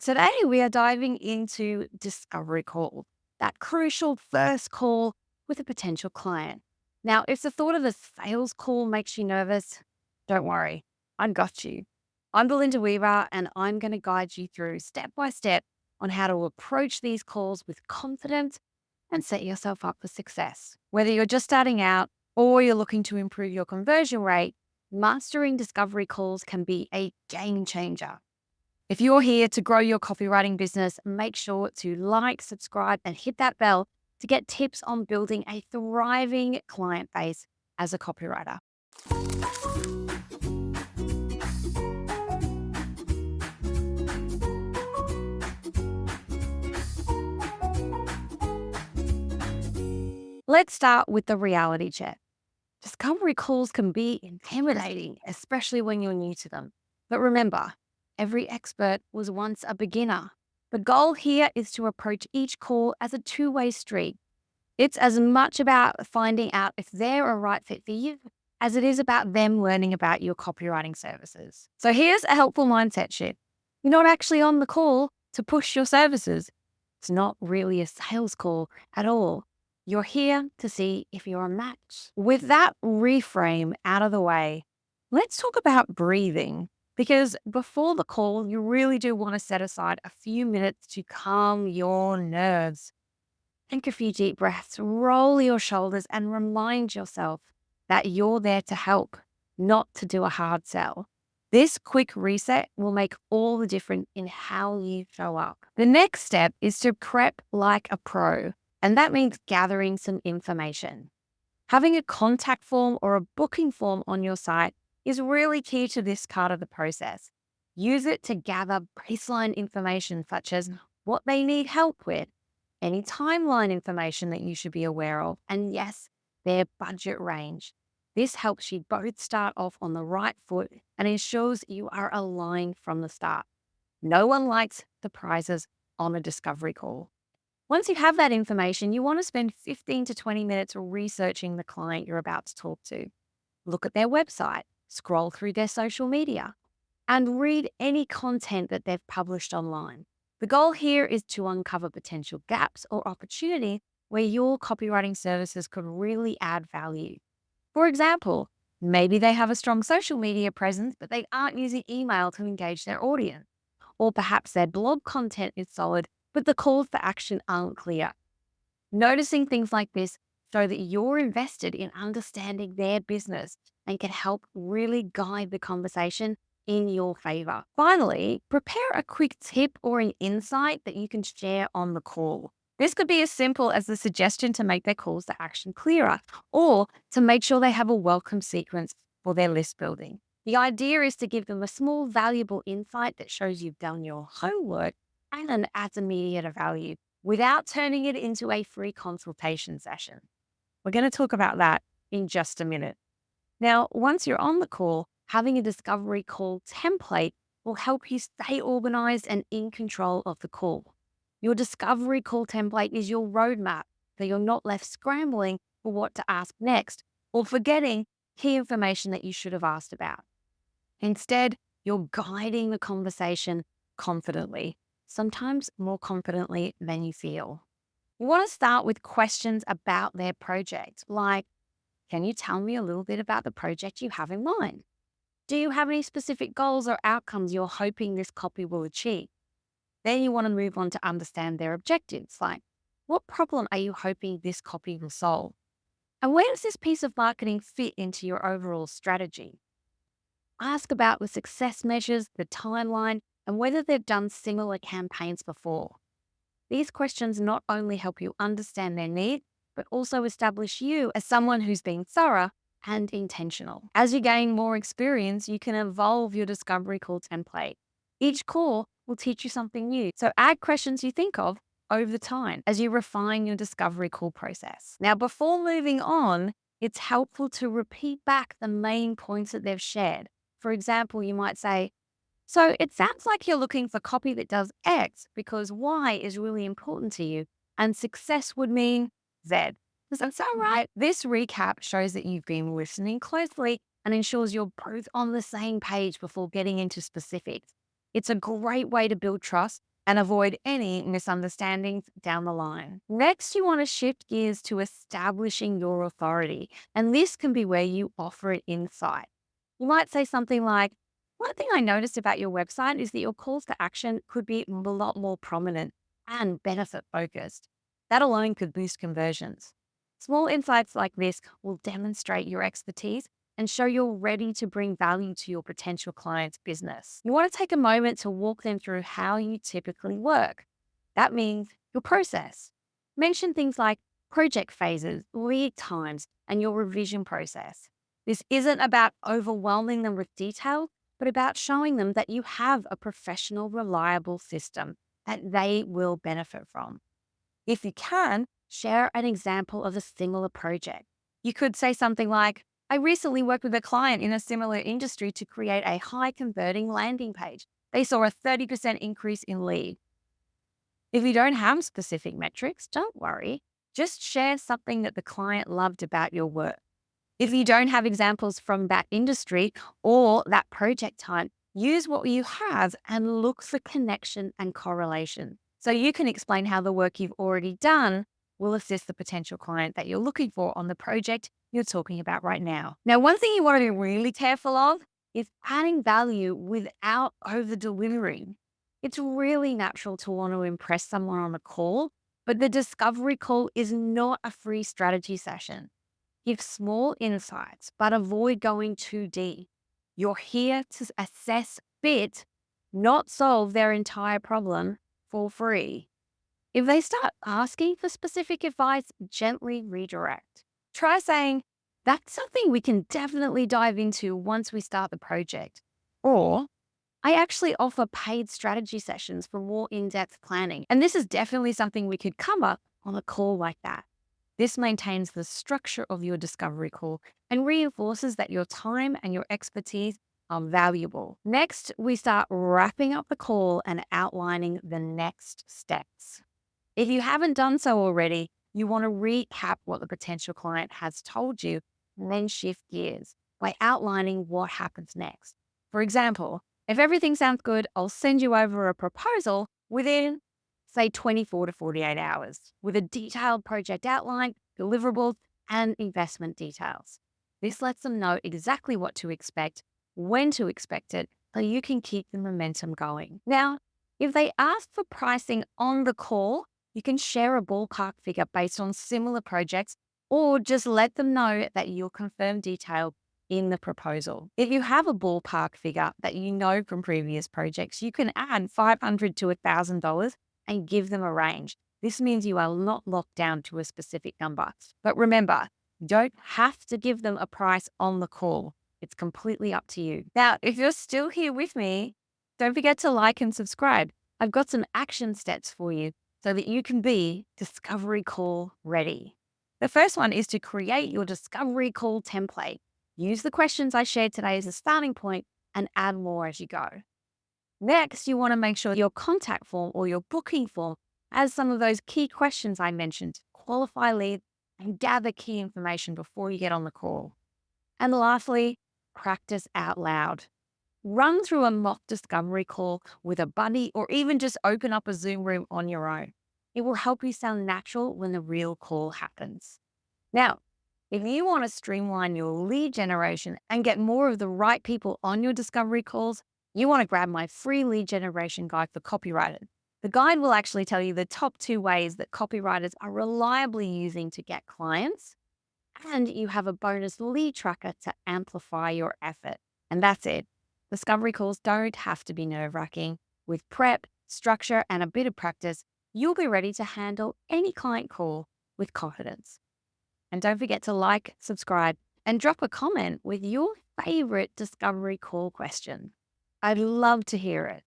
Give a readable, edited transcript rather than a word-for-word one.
Today, we are diving into discovery call, that crucial first call with a potential client. Now, if the thought of a sales call makes you nervous, don't worry, I got you. I'm Belinda Weaver, and I'm going to guide you through step by step on how to approach these calls with confidence and set yourself up for success. Whether you're just starting out or you're looking to improve your conversion rate, mastering discovery calls can be a game changer. If you're here to grow your copywriting business, make sure to like, subscribe, and hit that bell to get tips on building a thriving client base as a copywriter. Let's start with the reality check. Discovery calls can be intimidating, especially when you're new to them. But remember, every expert was once a beginner. The goal here is to approach each call as a two-way street. It's as much about finding out if they're a right fit for you as it is about them learning about your copywriting services. So here's a helpful mindset shift. You're not actually on the call to push your services. It's not really a sales call at all. You're here to see if you're a match. With that reframe out of the way, let's talk about breathing. Because before the call, you really do want to set aside a few minutes to calm your nerves. Take a few deep breaths, roll your shoulders, and remind yourself that you're there to help, not to do a hard sell. This quick reset will make all the difference in how you show up. The next step is to prep like a pro, and that means gathering some information. Having a contact form or a booking form on your site is really key to this part of the process. Use it to gather baseline information such as what they need help with, any timeline information that you should be aware of, and yes, their budget range. This helps you both start off on the right foot and ensures you are aligned from the start. No one likes surprises on a discovery call. Once you have that information, you want to spend 15 to 20 minutes researching the client you're about to talk to. Look at their website, scroll through their social media, and read any content that they've published online. The goal here is to uncover potential gaps or opportunity where your copywriting services could really add value. For example, maybe they have a strong social media presence, but they aren't using email to engage their audience. Or perhaps their blog content is solid, but the calls for action aren't clear. Noticing things like this show that you're invested in understanding their business and can help really guide the conversation in your favor. Finally, prepare a quick tip or an insight that you can share on the call. This could be as simple as the suggestion to make their calls to action clearer or to make sure they have a welcome sequence for their list building. The idea is to give them a small, valuable insight that shows you've done your homework and adds immediate value without turning it into a free consultation session. We're going to talk about that in just a minute. Now, once you're on the call, having a discovery call template will help you stay organized and in control of the call. Your discovery call template is your roadmap, so you're not left scrambling for what to ask next or forgetting key information that you should have asked about. Instead, you're guiding the conversation confidently, sometimes more confidently than you feel. You want to start with questions about their project, like, can you tell me a little bit about the project you have in mind? Do you have any specific goals or outcomes you're hoping this copy will achieve? Then you want to move on to understand their objectives, like, what problem are you hoping this copy will solve? And where does this piece of marketing fit into your overall strategy? Ask about the success measures, the timeline, and whether they've done similar campaigns before. These questions not only help you understand their need, but also establish you as someone who's been thorough and intentional. As you gain more experience, you can evolve your discovery call template. Each call will teach you something new. So add questions you think of over time as you refine your discovery call process. Now, before moving on, it's helpful to repeat back the main points that they've shared. For example, you might say, so it sounds like you're looking for copy that does X because Y is really important to you, and success would mean Z. Does that sound right? This recap shows that you've been listening closely and ensures you're both on the same page before getting into specifics. It's a great way to build trust and avoid any misunderstandings down the line. Next, you want to shift gears to establishing your authority, and this can be where you offer an insight. You might say something like, one thing I noticed about your website is that your calls to action could be a lot more prominent and benefit focused. That alone could boost conversions. Small insights like this will demonstrate your expertise and show you're ready to bring value to your potential client's business. You want to take a moment to walk them through how you typically work. That means your process. Mention things like project phases, lead times, and your revision process. This isn't about overwhelming them with detail, but about showing them that you have a professional, reliable system that they will benefit from. If you can, share an example of a similar project. You could say something like, I recently worked with a client in a similar industry to create a high converting landing page. They saw a 30% increase in lead. If you don't have specific metrics, don't worry. Just share something that the client loved about your work. If you don't have examples from that industry or that project type, use what you have and look for connection and correlation. So you can explain how the work you've already done will assist the potential client that you're looking for on the project you're talking about right now. Now, one thing you want to be really careful of is adding value without over delivering. It's really natural to want to impress someone on a call, but the discovery call is not a free strategy session. Give small insights, but avoid going too deep. You're here to assess fit, not solve their entire problem for free. If they start asking for specific advice, gently redirect. Try saying, that's something we can definitely dive into once we start the project. Or, I actually offer paid strategy sessions for more in-depth planning. And this is definitely something we could cover on a call like that. This maintains the structure of your discovery call and reinforces that your time and your expertise are valuable. Next, we start wrapping up the call and outlining the next steps. If you haven't done so already, you want to recap what the potential client has told you and then shift gears by outlining what happens next. For example, if everything sounds good, I'll send you over a proposal within, say, 24 to 48 hours with a detailed project outline, deliverables, and investment details. This lets them know exactly what to expect, when to expect it, so you can keep the momentum going. Now, if they ask for pricing on the call, you can share a ballpark figure based on similar projects, or just let them know that you'll confirm detail in the proposal. If you have a ballpark figure that you know from previous projects, you can add $500 to $1,000 and give them a range. This means you are not locked down to a specific number. But remember, you don't have to give them a price on the call. It's completely up to you. Now, if you're still here with me, don't forget to like and subscribe. I've got some action steps for you so that you can be discovery call ready. The first one is to create your discovery call template. Use the questions I shared today as a starting point and add more as you go. Next, you want to make sure your contact form or your booking form has some of those key questions I mentioned, qualify leads, and gather key information before you get on the call. And lastly, practice out loud. Run through a mock discovery call with a buddy or even just open up a Zoom room on your own. It will help you sound natural when the real call happens. Now, if you want to streamline your lead generation and get more of the right people on your discovery calls, you want to grab my free lead generation guide for copywriters. The guide will actually tell you the top 2 ways that copywriters are reliably using to get clients, and you have a bonus lead tracker to amplify your effort. And that's it. Discovery calls don't have to be nerve-wracking. With prep, structure, and a bit of practice, you'll be ready to handle any client call with confidence. And don't forget to like, subscribe, and drop a comment with your favorite discovery call question. I'd love to hear it.